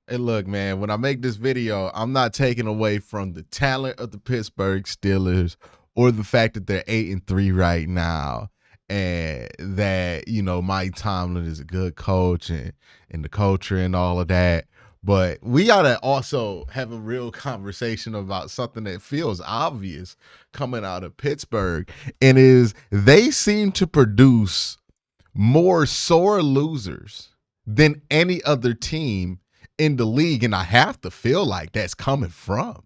Hey, look, man, when I make this video, I'm not taking away from the talent of the Pittsburgh Steelers or the fact that they're 8-3 right now. And that, Mike Tomlin is a good coach and the culture and all of that. But we got to also have a real conversation about something that feels obvious coming out of Pittsburgh. And is they seem to produce more sore losers than any other team in the league. And I have to feel like that's coming from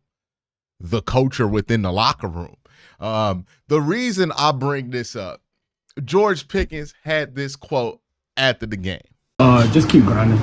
the culture within the locker room. The reason I bring this up, George Pickens had this quote after the game. Just keep grinding.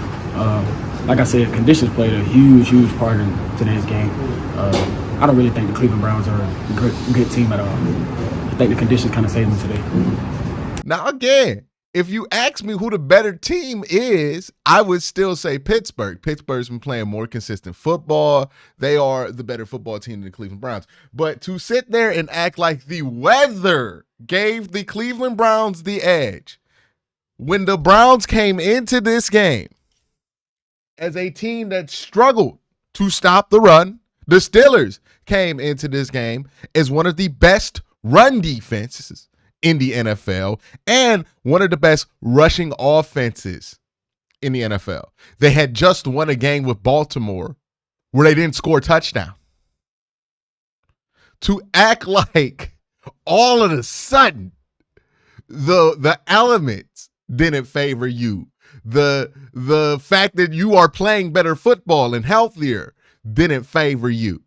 Like I said, conditions played a huge part in today's game. I don't really think the Cleveland Browns are a good team at all. I think the conditions kind of saved them today. Now, again, if you ask me who the better team is, I would still say Pittsburgh. Pittsburgh's been playing more consistent football. They are the better football team than the Cleveland Browns. But to sit there and act like the weather gave the Cleveland Browns the edge, when the Browns came into this game as a team that struggled to stop the run, the Steelers came into this game as one of the best run defenses in the NFL and one of the best rushing offenses in the NFL. They had just won a game with Baltimore where they didn't score a touchdown. To act like all of a sudden the elements didn't favor you, the fact that you are playing better football and healthier didn't favor you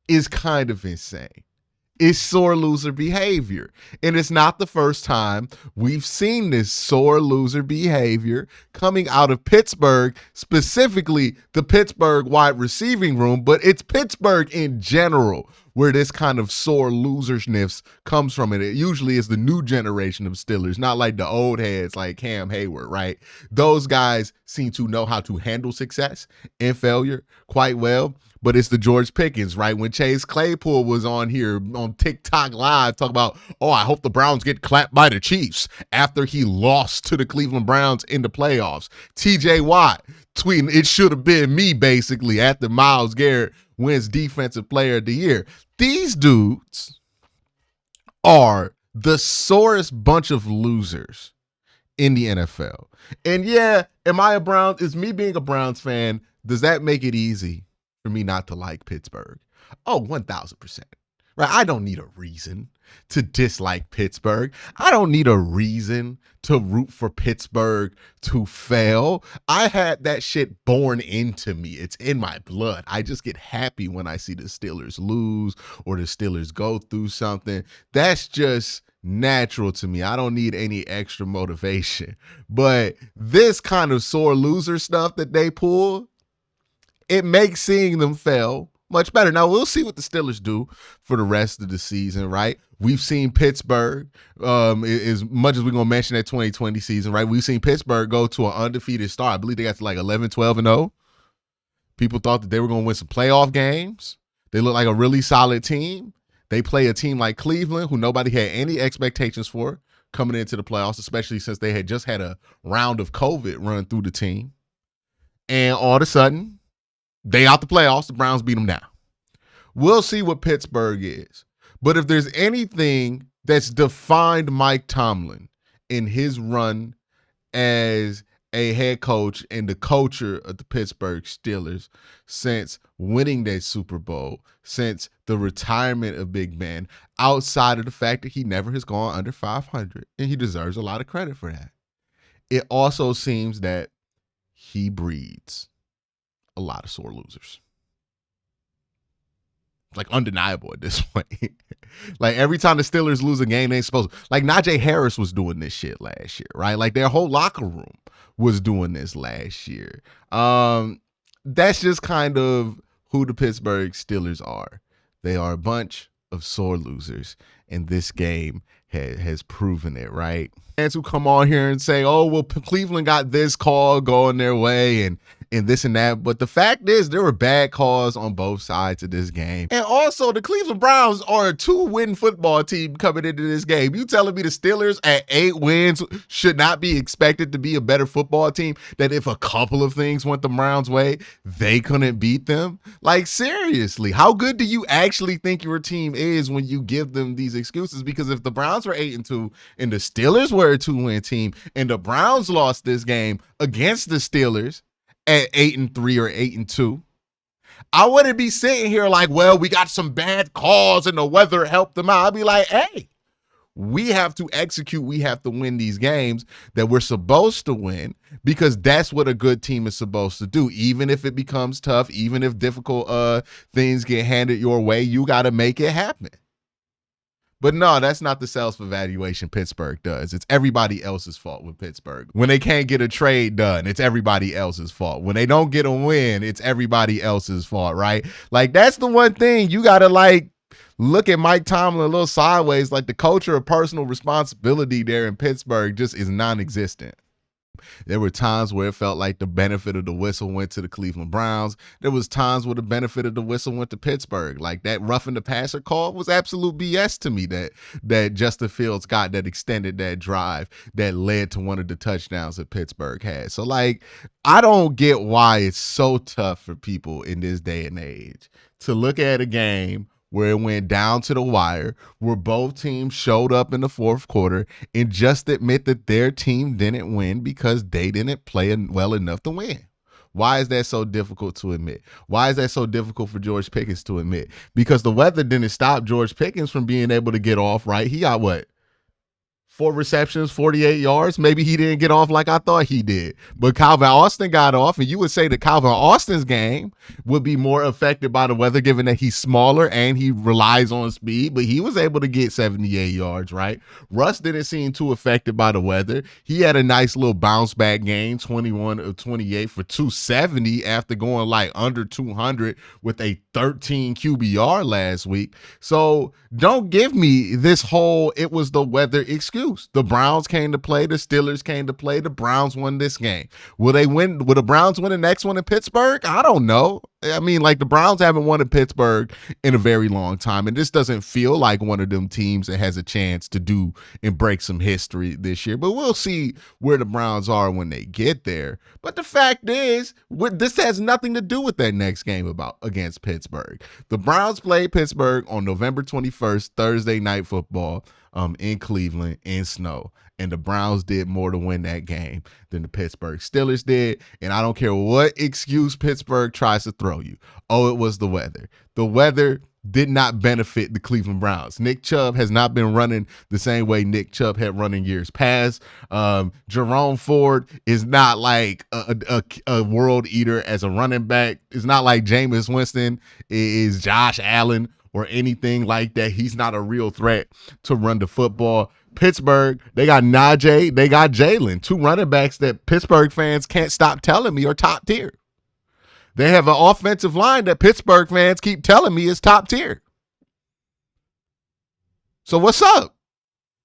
is kind of insane. It's sore loser behavior. And it's not the first time we've seen this sore loser behavior coming out of Pittsburgh, specifically the Pittsburgh wide receiving room, but it's Pittsburgh in general where this kind of sore losersness comes from. And it usually is the new generation of Steelers, not like the old heads like Cam Hayward, right? Those guys seem to know how to handle success and failure quite well. But it's the George Pickens, right? When Chase Claypool was on here on TikTok Live talking about, I hope the Browns get clapped by the Chiefs after he lost to the Cleveland Browns in the playoffs. TJ Watt tweeting, it should have been me, basically, after Myles Garrett wins Defensive Player of the Year. These dudes are the sorest bunch of losers in the NFL. And yeah, is me being a Browns fan, does that make it easy for me not to like Pittsburgh? Oh, 1,000%. Right? I don't need a reason to dislike Pittsburgh. I don't need a reason to root for Pittsburgh to fail. I had that shit born into me. It's in my blood. I just get happy when I see the Steelers lose or the Steelers go through something. That's just natural to me. I don't need any extra motivation. But this kind of sore loser stuff that they pull, it makes seeing them fail much better. Now, we'll see what the Steelers do for the rest of the season, right? We've seen Pittsburgh, as much as we're going to mention that 2020 season, right? We've seen Pittsburgh go to an undefeated start. I believe they got to like 11, 12, and 0. People thought that they were going to win some playoff games. They look like a really solid team. They play a team like Cleveland, who nobody had any expectations for coming into the playoffs, especially since they had just had a round of COVID run through the team. And all of a sudden, they out the playoffs. The Browns beat them now. We'll see what Pittsburgh is. But if there's anything that's defined Mike Tomlin in his run as a head coach and the culture of the Pittsburgh Steelers since winning that Super Bowl, since the retirement of Big Ben, outside of the fact that he never has gone under 500, and he deserves a lot of credit for that. It also seems that he breeds a lot of sore losers. Like undeniable at this point. Like every time the Steelers lose a game, they ain't supposed to. Like Najee Harris was doing this shit last year, right? Like their whole locker room was doing this last year. That's just kind of who the Pittsburgh Steelers are. They are a bunch of sore losers, and this game has proven it, right? Fans who come on here and say, well, Cleveland got this call going their way, and and this and that. But the fact is, there were bad calls on both sides of this game. And also, the Cleveland Browns are a 2-win football team coming into this game. You telling me the Steelers at 8 wins should not be expected to be a better football team? That if a couple of things went the Browns' way, they couldn't beat them? Like, seriously, how good do you actually think your team is when you give them these excuses? Because if the Browns were 8-2 and the Steelers were a 2-win team and the Browns lost this game against the Steelers at 8-3 or 8-2, I wouldn't be sitting here like, well, we got some bad calls and the weather helped them out. I'd be like, hey, we have to execute. We have to win these games that we're supposed to win, because that's what a good team is supposed to do. Even if it becomes tough, even if difficult things get handed your way, you got to make it happen. But no, that's not the self-evaluation Pittsburgh does. It's everybody else's fault with Pittsburgh. When they can't get a trade done, it's everybody else's fault. When they don't get a win, it's everybody else's fault, right? Like, that's the one thing you got to, like, look at Mike Tomlin a little sideways. Like, the culture of personal responsibility there in Pittsburgh just is non-existent. There were times where it felt like the benefit of the whistle went to the Cleveland Browns. There was times where the benefit of the whistle went to Pittsburgh. Like, that roughing the passer call was absolute BS to me that Justin Fields got that extended that drive that led to one of the touchdowns that Pittsburgh had. So, like, I don't get why it's so tough for people in this day and age to look at a game where it went down to the wire, where both teams showed up in the fourth quarter, and just admit that their team didn't win because they didn't play well enough to win. Why is that so difficult to admit? Why is that so difficult for George Pickens to admit? Because the weather didn't stop George Pickens from being able to get off, right? He got what? 4 receptions, 48 yards. Maybe he didn't get off like I thought he did. But Calvin Austin got off, and you would say that Calvin Austin's game would be more affected by the weather given that he's smaller and he relies on speed, but he was able to get 78 yards, right? Russ didn't seem too affected by the weather. He had a nice little bounce back game, 21 of 28 for 270 after going like under 200 with a 13 QBR last week. So don't give me this whole it was the weather excuse. The Browns came to play. The Steelers came to play. The Browns won this game. Will they win? Will the Browns win the next one in Pittsburgh? I don't know. I mean, like, the Browns haven't won in Pittsburgh in a very long time, and this doesn't feel like one of them teams that has a chance to do and break some history this year. But we'll see where the Browns are when they get there. But the fact is, this has nothing to do with that next game against Pittsburgh. The Browns played Pittsburgh on November 21st, Thursday Night Football, in Cleveland in snow. And the Browns did more to win that game than the Pittsburgh Steelers did. And I don't care what excuse Pittsburgh tries to throw you. Oh, it was the weather. The weather did not benefit the Cleveland Browns. Nick Chubb has not been running the same way Nick Chubb had run in years past. Jerome Ford is not like a world eater as a running back. It's not like Jameis Winston is Josh Allen or anything like that. He's not a real threat to run the football. Pittsburgh, they got Najee, they got Jalen, 2 running backs that Pittsburgh fans can't stop telling me are top tier. They have an offensive line that Pittsburgh fans keep telling me is top tier. So what's up?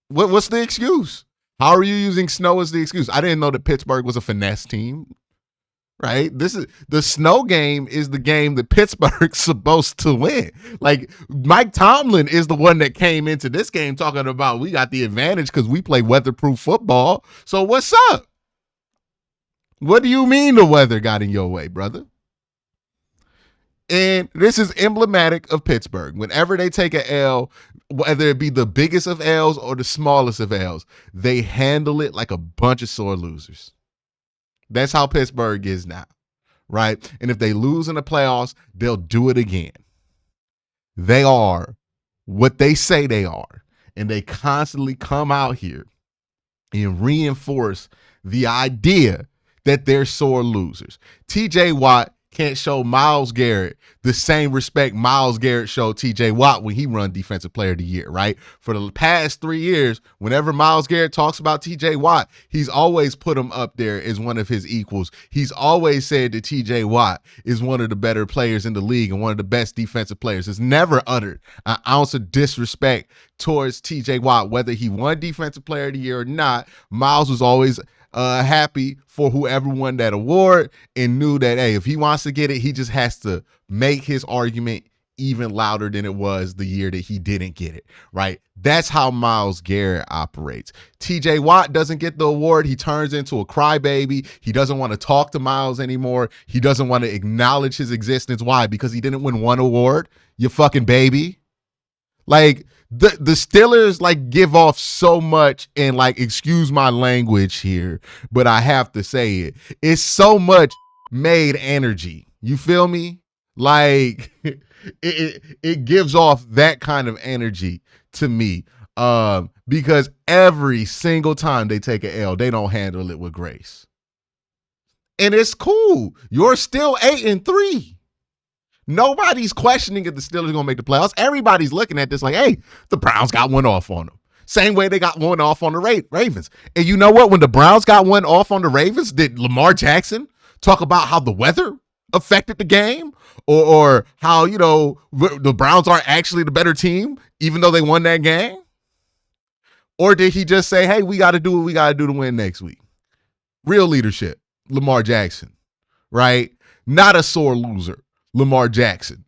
What's the excuse? How are you using snow as the excuse? I didn't know that Pittsburgh was a finesse team. Right? This is the snow game is the game that Pittsburgh's supposed to win. Like, Mike Tomlin is the one that came into this game talking about we got the advantage because we play weatherproof football. So what's up? What do you mean the weather got in your way, brother? And this is emblematic of Pittsburgh. Whenever they take an L, whether it be the biggest of L's or the smallest of L's, they handle it like a bunch of sore losers. That's how Pittsburgh is now, right? And if they lose in the playoffs, they'll do it again. They are what they say they are, and they constantly come out here and reinforce the idea that they're sore losers. TJ Watt can't show Myles Garrett the same respect Myles Garrett showed TJ Watt when he run Defensive Player of the Year, right? For the past 3 years, whenever Myles Garrett talks about TJ Watt, he's always put him up there as one of his equals. He's always said that TJ Watt is one of the better players in the league and one of the best defensive players. It's never uttered an ounce of disrespect towards TJ Watt, whether he won Defensive Player of the Year or not. Myles was always happy for whoever won that award and knew that, hey, if he wants to get it, he just has to make his argument even louder than it was the year that he didn't get it, right? That's how Myles Garrett operates. TJ Watt doesn't get the award. He turns into a crybaby. He doesn't want to talk to Myles anymore. He doesn't want to acknowledge his existence. Why? Because he didn't win one award, you fucking baby. Like, the Steelers, like, give off so much, and, like, excuse my language here, but I have to say it. It's so much made energy. You feel me? Like, it gives off that kind of energy to me, because every single time they take an L, they don't handle it with grace. And it's cool. You're still 8-3. Nobody's questioning if the Steelers are going to make the playoffs. Everybody's looking at this like, hey, the Browns got one off on them. Same way they got one off on the Ravens. And you know what? When the Browns got one off on the Ravens, did Lamar Jackson talk about how the weather affected the game? Or how, you know, the Browns are actually the better team, even though they won that game? Or did he just say, hey, we got to do what we got to do to win next week? Real leadership, Lamar Jackson, right? Not a sore loser. Lamar Jackson,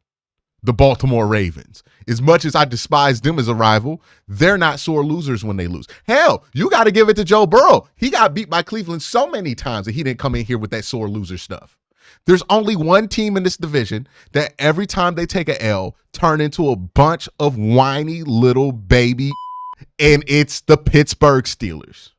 the Baltimore Ravens. As much as I despise them as a rival, they're not sore losers when they lose. Hell, you got to give it to Joe Burrow. He got beat by Cleveland so many times that he didn't come in here with that sore loser stuff. There's only one team in this division that every time they take an L, turn into a bunch of whiny little baby, and it's the Pittsburgh Steelers.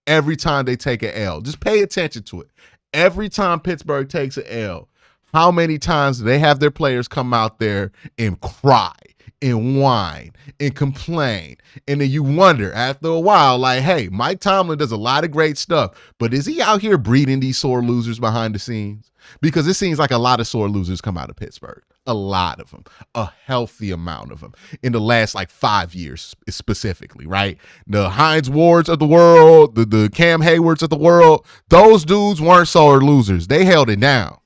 Every time they take an L, just pay attention to it. Every time Pittsburgh takes an L, how many times do they have their players come out there and cry and whine and complain? And then you wonder after a while, like, hey, Mike Tomlin does a lot of great stuff, but is he out here breeding these sore losers behind the scenes? Because it seems like a lot of sore losers come out of Pittsburgh. A lot of them, a healthy amount of them in the last like 5 years specifically, right? The Hines Wards of the world, the Cam Haywards of the world, those dudes weren't sore losers. They held it down.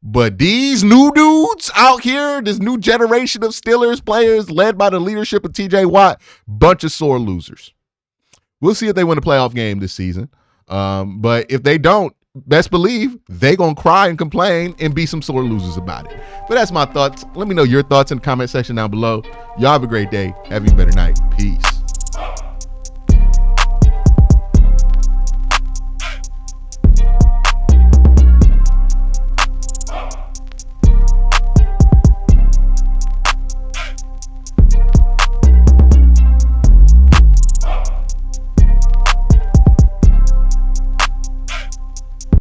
But these new dudes out here, this new generation of Steelers players led by the leadership of TJ Watt, bunch of sore losers. We'll see if they win a playoff game this season. But if they don't, best believe they going to cry and complain and be some sore losers about it. But that's my thoughts. Let me know your thoughts in the comment section down below. Y'all have a great day. Have a better night. Peace.